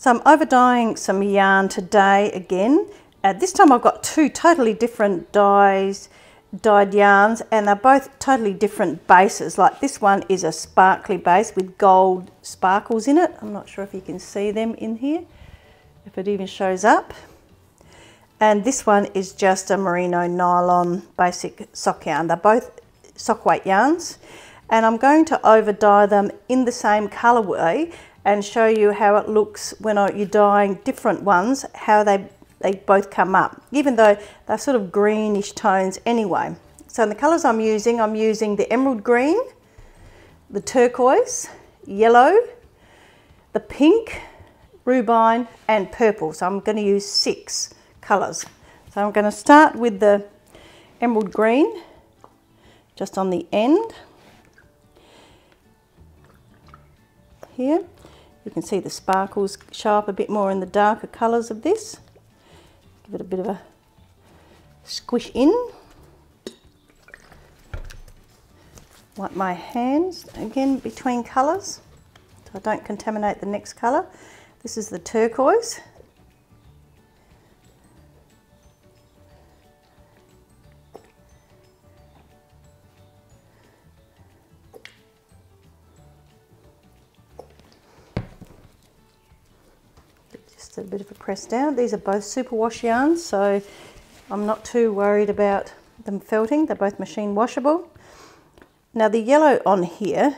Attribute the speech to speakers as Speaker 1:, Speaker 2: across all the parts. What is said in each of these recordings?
Speaker 1: So I'm overdyeing some yarn today again. This time I've got two totally different dyed yarns, and they're both totally different bases. Like this one is a sparkly base with gold sparkles in it. I'm not sure if you can see them in here, if it even shows up. And this one is just a merino nylon basic sock yarn. They're both Sockweight yarns, and I'm going to overdye them in the same colourway and show you how it looks when you're dyeing different ones, how they both come up, even though they're sort of greenish tones anyway. So in the colours I'm using the emerald green, the turquoise, yellow, the pink, rubine and purple. So I'm going to use 6 colours. So I'm going to start with the emerald green just on the end here. You can see the sparkles show up a bit more in the darker colours of this. Give it a bit of a squish in. Wipe my hands again between colours so I don't contaminate the next colour. This is the turquoise. A bit of a press down. These are both superwash yarns, so I'm not too worried about them felting. They're both machine washable. Now the yellow on here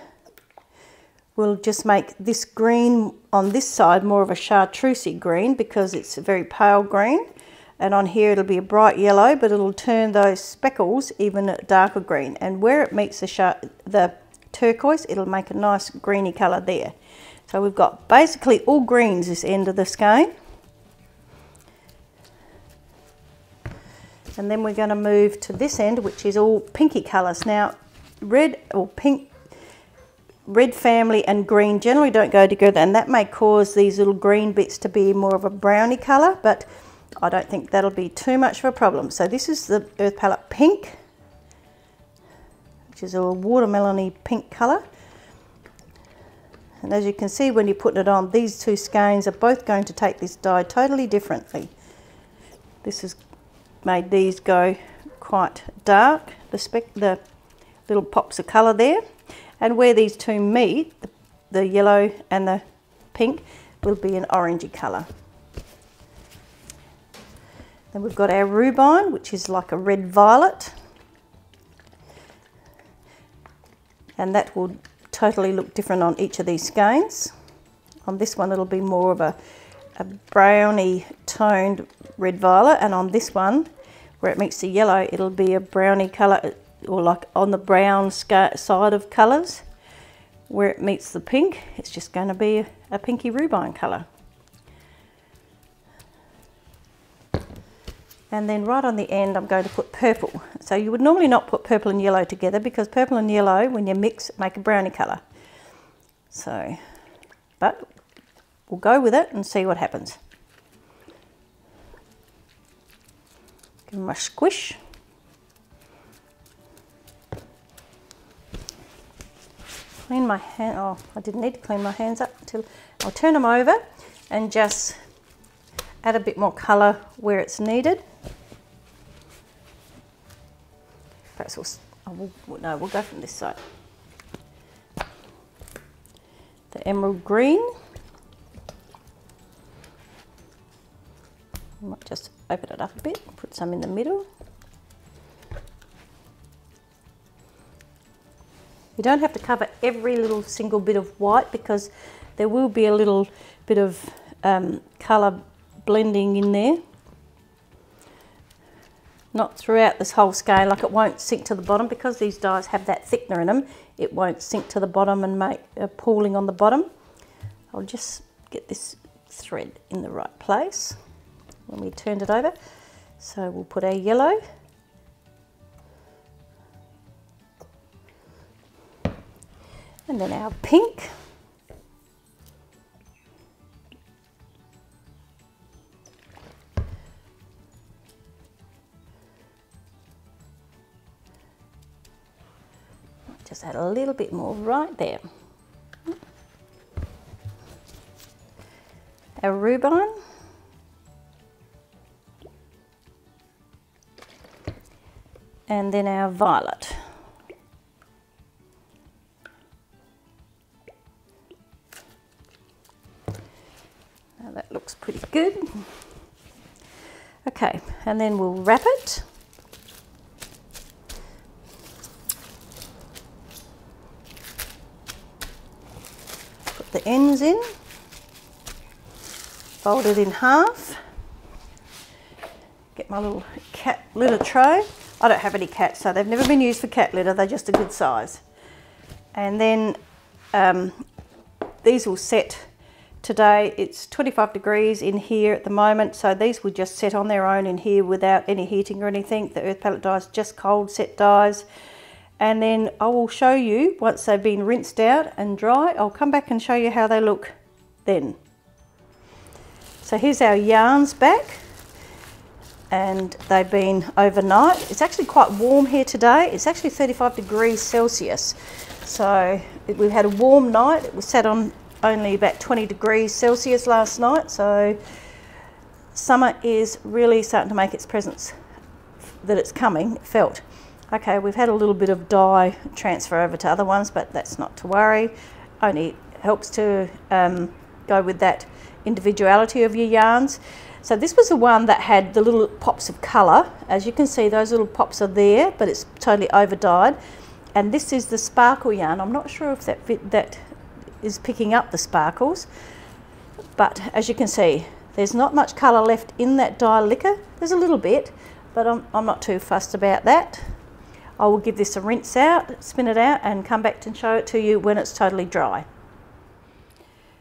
Speaker 1: will just make this green on this side more of a chartreusey green because it's a very pale green, and on here it'll be a bright yellow, but it'll turn those speckles even a darker green, and where it meets the turquoise it'll make a nice greeny colour there. So we've got basically all greens this end of the skein. And then we're going to move to this end, which is all pinky colours. Now, red or pink, red family and green generally don't go together, and that may cause these little green bits to be more of a browny colour, but I don't think that'll be too much of a problem. So this is the Earth Palette Pink, which is a watermelony pink colour. And as you can see when you're putting it on, these two skeins are both going to take this dye totally differently. This has made these go quite dark, the little pops of colour there. And where these two meet, the yellow and the pink, will be an orangey colour. Then we've got our rubine, which is like a red violet. And that will totally look different on each of these skeins. On this one it'll be more of a browny toned red violet, and on this one where it meets the yellow it'll be a browny colour, or like on the brown side of colours. Where it meets the pink it's just going to be a pinky rubine colour. And then right on the end I'm going to put purple. So you would normally not put purple and yellow together because purple and yellow, when you mix, make a brownie colour. So, but we'll go with it and see what happens. Give them a squish. Clean my hand. Oh, I didn't need to clean my hands up until I'll turn them over and just add a bit more colour where it's needed. Perhaps we'll go from this side. The emerald green. I might just open it up a bit, put some in the middle. You don't have to cover every little single bit of white because there will be a little bit of colour blending in there. Not throughout this whole skein, like it won't sink to the bottom because these dyes have that thickener in them. It won't sink to the bottom and make a pooling on the bottom. I'll just get this thread in the right place when we turned it over. So we'll put our yellow. And then our pink. Just add a little bit more right there. our rubine, and then our violet. Now that looks pretty good. Okay, and then we'll wrap it. Put the ends in, fold it in half, get my little cat litter tray. I don't have any cats, so they've never been used for cat litter, they're just a good size. And then these will set today. It's 25 degrees in here at the moment, so these will just set on their own in here without any heating or anything. The earth palette dyes, just cold set dyes. And then I will show you, once they've been rinsed out and dry, I'll come back and show you how they look then. So here's our yarns back, and they've been overnight. It's actually quite warm here today. It's actually 35 degrees Celsius. So we've had a warm night. It was set on only about 20 degrees Celsius last night. So summer is really starting to make its presence, that it's coming, felt. Okay, we've had a little bit of dye transfer over to other ones, but that's not to worry. Only helps to go with that individuality of your yarns. So this was the one that had the little pops of colour. As you can see, those little pops are there, but it's totally over dyed. And this is the sparkle yarn. I'm not sure if that is picking up the sparkles, but as you can see, there's not much colour left in that dye liquor. There's a little bit, but I'm not too fussed about that. I will give this a rinse out, spin it out, and come back and show it to you when it's totally dry.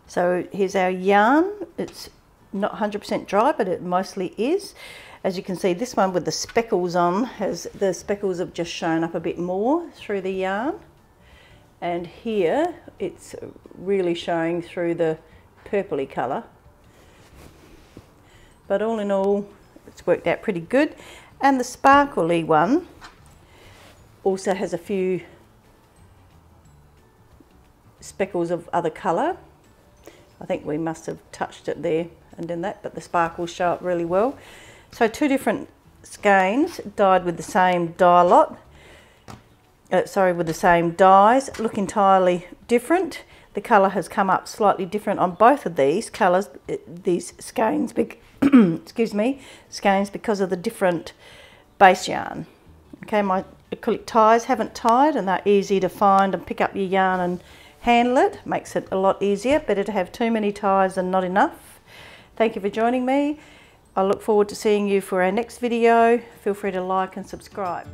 Speaker 1: So here's our yarn. It's not 100% dry, but it mostly is. As you can see, this one with the speckles on, the speckles have just shown up a bit more through the yarn. And here it's really showing through the purpley colour. But all in all, it's worked out pretty good. And the sparkly one also has a few speckles of other colour. I think we must have touched it there and done that, but the sparkles show up really well. So two different skeins dyed with the same dye lot. With the same dyes, look entirely different. The colour has come up slightly different on both of these colours, these skeins, excuse me, skeins, because of the different base yarn. Okay, my acrylic ties haven't tied, and they're easy to find and pick up your yarn and handle it. Makes it a lot easier. Better to have too many ties than not enough. Thank you for joining me. I look forward to seeing you for our next video. Feel free to like and subscribe.